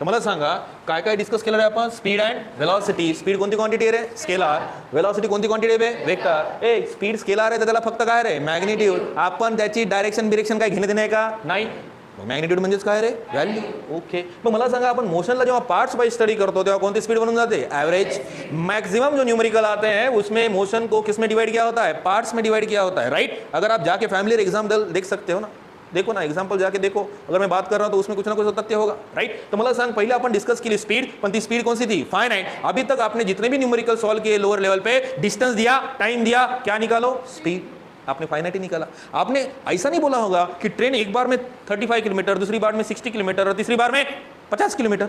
तर मला सांगा काय काय डिस्कस केलं आहे आपण? Speed and velocity. स्पीड कोणती क्वांटिटी आहे रे? स्केलार. व्हेलॉसिटी कोणती क्वांटिटी आहे? वेक्टर. ए स्पीड स्केलार आहे तर त्याला फक्त काय रे? मॅग्निट्यूड. आपण त्याची डायरेक्शन बिरेक्शन काय घेणे देणे आहे का? नाही. मॅग्निट्यूड म्हणजेच काय रे? व्हॅल्यू. ओके, मग मला सांगा आपण मोशनला जेव्हा पार्ट्स वाइज स्टडी करतो तेव्हा कौन सी स्पीड बनून जाते? एवरेज. मैक्सिमम जो न्यूमेरिकल आते हैं उसमें मोशन को किस में डिवाइड किया होता है? पार्ट्स में डिवाइड किया होता है, राइट? अगर आप जाके फैमिली एग्जाम्पल देख सकते हो ना, देखो ना एग्जाम्पल जाके देखो, अगर मैं बात कर रहा हूं तो उसमें कुछ ना कुछ तथ्य होगा, राइट? तो मला सांग पहले अपन डिस्कस केली स्पीड, पण ती स्पीड कौन सी थी? फाइनाइट. अभी तक आपने जितने भी न्यूमेरिकल सॉल्व किए लोअर लेवल पे, डिस्टेंस दिया, टाइम दिया, क्या निकालो? स्पीड. आपने फाइनाइट ही निकाला. आपने ऐसा नहीं बोला होगा कि ट्रेन एक बार में 35 किलोमीटर, दूसरी बार में 60 किलोमीटर और तीसरी बार में 50 किलोमीटर.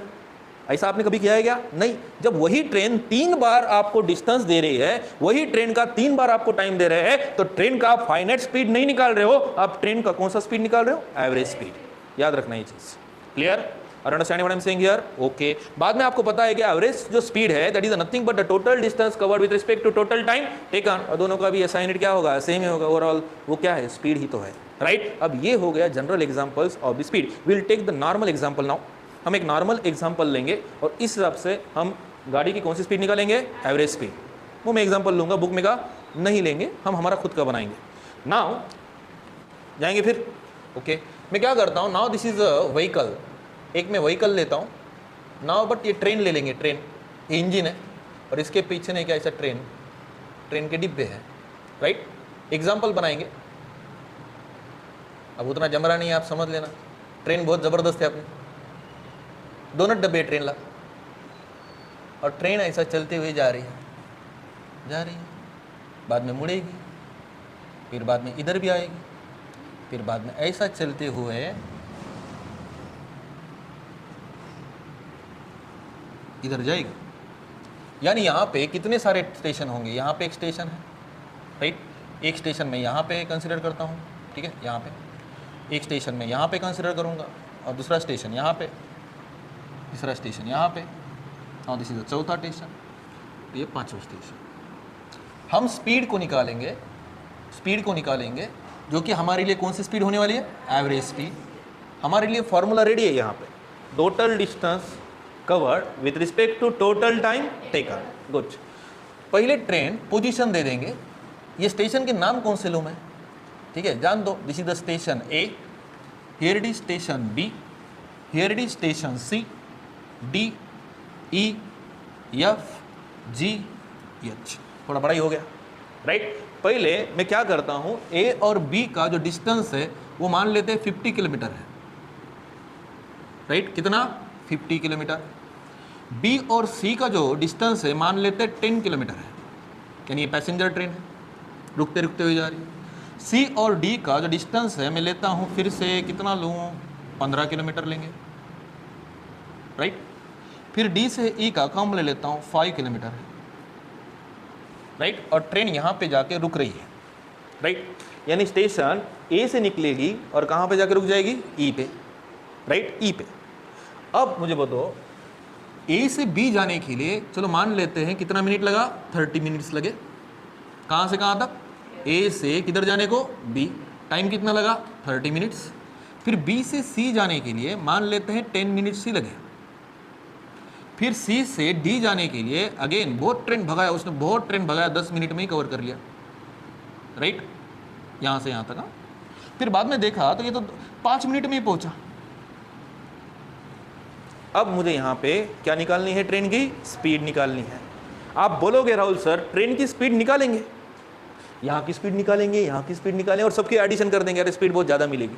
ऐसा आपने कभी किया है क्या? नहीं. जब वही ट्रेन 3 बार आपको डिस्टेंस दे रही है, वही ट्रेन का 3 बार आपको टाइम दे रहे हैं, तो ट्रेन का आप फाइनाइट स्पीड नहीं निकाल रहे हो, आप ट्रेन का कौन सा स्पीड निकाल रहे हो? Average speed. याद रखना ये चीज. क्लियर? और understanding what I am saying here? Okay. बाद में आपको पता है कि एवरेज जो स्पीड है that is nothing but the total distance covered with respect to total time taken. और दोनों का भी असाइन क्या होगा? सेम ही होगा. ओवरऑल वो क्या है? स्पीड ही तो है, राइट? अब ये हो गया general examples of the speed. Will take the normal example now. हम एक नॉर्मल एग्जांपल लेंगे और इस हिसाब से हम गाड़ी की कौन सी स्पीड निकालेंगे? Average speed. वो मैं एग्जांपल लूंगा, बुक में का नहीं लेंगे, हम हमारा खुद का बनाएंगे. नाउ जाएंगे फिर. ओके, मैं क्या करता हूँ now, this is a vehicle. एक मैं व्हीकल लेता हूँ नाउ, बट ये ट्रेन ले लेंगे. ट्रेन इंजन है और इसके पीछे नहीं क्या ऐसा ट्रेन के डिब्बे हैं, राइट? एग्जाम्पल बनाएंगे. अब उतना जमरा नहीं है, आप समझ लेना. ट्रेन बहुत ज़बरदस्त है. अपने दोनों डब्बे ट्रेन ला, और ट्रेन ऐसा चलते हुए जा रही है, बाद में मुड़ेगी, फिर बाद में इधर भी आएगी, फिर बाद में ऐसा चलते हुए इधर जाएगी. यानी यहाँ पे कितने सारे स्टेशन होंगे? यहाँ पे एक स्टेशन है, राइट? एक स्टेशन में यहाँ पे कंसिडर करता हूँ, ठीक है? यहाँ पे एक स्टेशन में यहाँ पे कंसिडर करूँगा, और दूसरा स्टेशन यहाँ पे, तीसरा स्टेशन यहाँ पे, और दिस इज चौथा स्टेशन, ये पांचवा स्टेशन. हम स्पीड को निकालेंगे जो कि हमारे लिए कौन सी स्पीड होने वाली है? Average speed. हमारे लिए फॉर्मूला रेडी है यहाँ पे. Total distance covered with respect to total time taken. Good. पहले ट्रेन पोजीशन दे देंगे. ये स्टेशन के नाम कौन से लूँ मैं? ठीक है, जान दो. This is the station A, here it is station B, here it is station C, D, E, F, G, H. थोड़ा बड़ा ही हो गया, राइट? पहले मैं क्या करता हूँ, ए और बी का जो डिस्टेंस है वो मान लेते हैं 50 किलोमीटर है, राइट? कितना? 50 किलोमीटर. बी और सी का जो डिस्टेंस है मान लेते हैं 10 किलोमीटर है, यानी ये पैसेंजर ट्रेन है, रुकते रुकते हुए जा रही है. सी और डी का जो डिस्टेंस है मैं लेता हूँ, फिर से कितना लूँ? 15 किलोमीटर लेंगे, राइट? फिर डी से ई का कम ले लेता हूँ, 5 किलोमीटर है, राइट? और ट्रेन यहाँ पे जाके रुक रही है, राइट? यानी स्टेशन ए से निकलेगी और कहाँ पे जाके रुक जाएगी? ई पे, राइट? ई पे. अब मुझे बताओ, ए से बी जाने के लिए चलो मान लेते हैं कितना मिनट लगा? 30 मिनट्स लगे. कहाँ से कहाँ तक? ए से किधर जाने को? बी. टाइम कितना लगा? 30 मिनट्स. फिर बी से सी जाने के लिए मान लेते हैं 10 मिनट्स ही लगे. फिर सी से डी जाने के लिए अगेन बहुत ट्रेन भगाया उसने, बहुत ट्रेन भगाया, 10 मिनट में ही कवर कर लिया, राइट? यहाँ से यहाँ तक. हाँ, फिर बाद में देखा तो ये तो 5 मिनट में ही पहुँचा. अब मुझे यहाँ पे क्या निकालनी है? ट्रेन की स्पीड निकालनी है. आप बोलोगे राहुल सर ट्रेन की स्पीड निकालेंगे, यहाँ की स्पीड निकालेंगे, यहाँ की स्पीड निकालेंगे और सबकी एडिशन कर देंगे, अरे स्पीड बहुत ज़्यादा मिलेगी.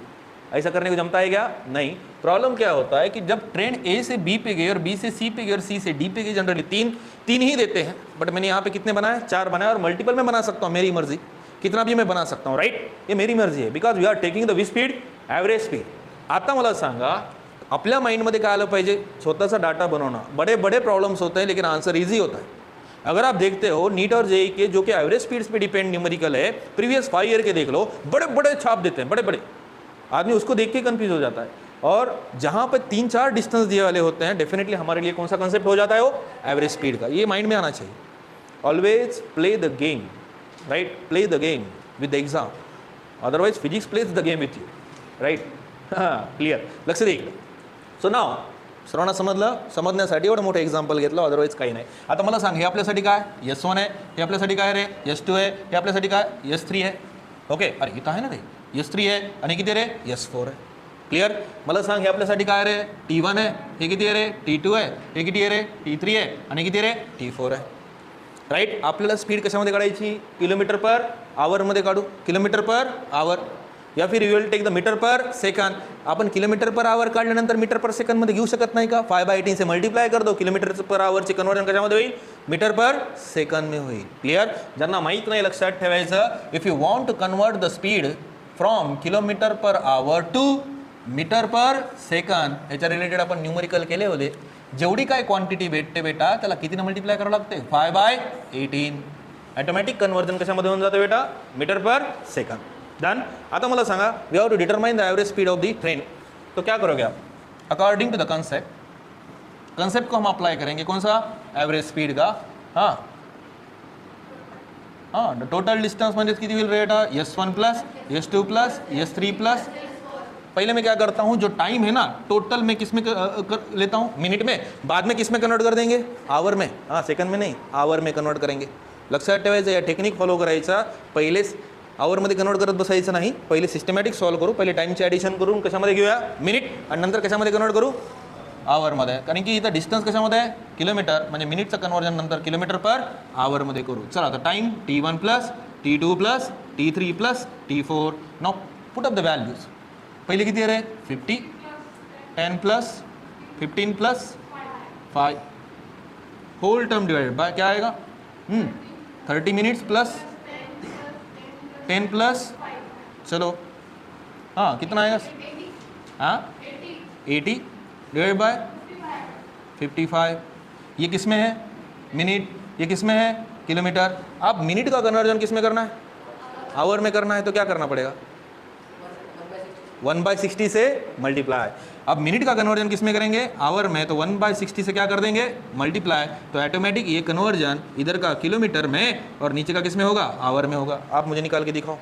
ऐसा करने को जमता है क्या? नहीं. प्रॉब्लम क्या होता है कि जब ट्रेन ए से बी पे गई और बी से सी पे गई और सी से डी पे गई, जनरली तीन ही देते हैं, बट मैंने यहाँ पे कितने बनाए? 4 बनाए, और मल्टीपल में बना सकता हूँ, मेरी मर्जी, कितना भी मैं बना सकता हूँ, राइट? ये मेरी मर्जी आहे, because we are taking the V speed average speed. आता मला सांगा आपल्या माइंडमध्ये काय आलं पाहिजे? छोटासा डाटा बनवणं. बड़े बड़े प्रॉब्लम्स होते हैं लेकिन आंसर ईजी होता है. अगर आप देखते हो नीट और जेई के जो कि एवरेज स्पीड्स पे डिपेंड न्यूमेरिकल है, प्रीवियस 5 ईयर के देख लो, बड़े बड़े छाप देते हैं, बड़े बड़े. आदमी उसको देख के कंफ्यूज हो जाता है. और जहाँ पर 3-4 डिस्टेंस दिए वाले होते हैं, डेफिनेटली हमारे लिए कौन सा कंसेप्ट हो जाता है? वो एवरेज स्पीड का. ये माइंड में आना चाहिए. Always play the game, right? Play the game with the exam, otherwise physics plays the game with you, right? हाँ, क्लियर. लक्ष्य देखिए. सो नाउ सर्वांना समजलं? समजण्यासाठी एवढं मोठं एक्झाम्पल घेतलं, अदरवाईज काही नाही. आता मला सांग, हे आपल्यासाठी काय S1 आहे, हे आपल्यासाठी काय रे S2 आहे, हे आपल्यासाठी काय S3 आहे. ओके, अरे इथं आहे ना रे S3 आहे आणि किती रे S4 आहे. क्लिअर? मला सांग, हे आपल्यासाठी काय रे T1 आहे, हे किती आहे रे T2 आहे, हे किती आहे रे T3 आहे आणि किती रे T4 आहे. राईट? आपल्याला स्पीड कशामध्ये काढायची? किलोमीटर पर आवरमध्ये काढू. किलोमीटर पर आवर या फिर you will take the metre per second. आपण किलोमीटर पर आवर काढल्यानंतर मीटर पर सेकंडमध्ये घेऊ शकत नाही का? 5/18 से मल्टीप्लाय कर दो, किलोमीटर पर आवरचे कन्वर्जन कशामध्ये होईल? मीटर पर सेकंड में होईल. क्लिअर? ज्यांना माहीत नाही लक्षात ठेवायचं, if you want to convert the speed from kilometre per hour to metre per second, याच्या रिलेटेड आपण न्यूमरिकल केले होते. जेवढी काय क्वांटिटी भेटते बेटा त्याला कितीनं मल्टिप्लाय करावं लागते? 5/18. ऑटोमॅटिक कन्वर्जन कशामध्ये होऊन जातं बेटा? Metre per second. डन. आता मला सांगा, we have to determine the average speed of the train. तो क्या करोगे आप? अकॉर्डिंग टू द कंसेप्ट को हम अप्लाई करेंगे. कौन सा? एवरेज स्पीड का. हाँ हाँ, टोटल डिस्टेंस म्हणजे किती होईल बेटा? S1 plus S2 plus S3 plus. पहले मैं क्या करता हूँ, जो टाइम है ना टोटल में किस में लेता हूँ? मिनट में. बाद में किस में कन्वर्ट कर देंगे? आवर में. हाँ, सेकंड में नहीं, आवर में कन्वर्ट करेंगे. लक्षात ठेवायचं, या टेक्निक फॉलो करायचा. पहिलेच आवरमध्ये कन्वर्ट करत बसायचं नाही, पहिले सिस्टमॅटिक सॉल्व करू. पहिले टाईमचे ॲडिशन करून कशामध्ये घेऊया? मिनिट, आणि नंतर कशामध्ये कन्वर्ट करू? आवरमध्ये. कारण की इथं डिस्टन्स कशामध्ये आहे? किलोमीटर, म्हणजे मिनिटचं कन्वर्जन नंतर किलोमीटर पर आवरमध्ये करू. चला आता time T1 plus T2 plus T3 plus T4. Now put up the values. पहिले किती आहे रे? 50. 10 plus 15 plus 5 whole term divided by क्या आएगा? 30 मिनट्स प्लस 10 प्लस, चलो हाँ कितना आएगा? हाँ 80 डिवाइड बाय 55. ये किस में है? मिनट. ये किस में है? किलोमीटर. अब मिनट का कन्वर्जन किस में करना है? आवर में करना है. तो क्या करना पड़ेगा? 1/60 से मल्टीप्लाई. अब मिनट का कन्वर्जन किस में करेंगे? आवर में. तो 1/60 से क्या कर देंगे? मल्टीप्लाई. तो ऑटोमेटिक ये कन्वर्जन इधर का किलोमीटर में और नीचे का किस में होगा? आवर में होगा. आप मुझे निकाल के दिखाओ.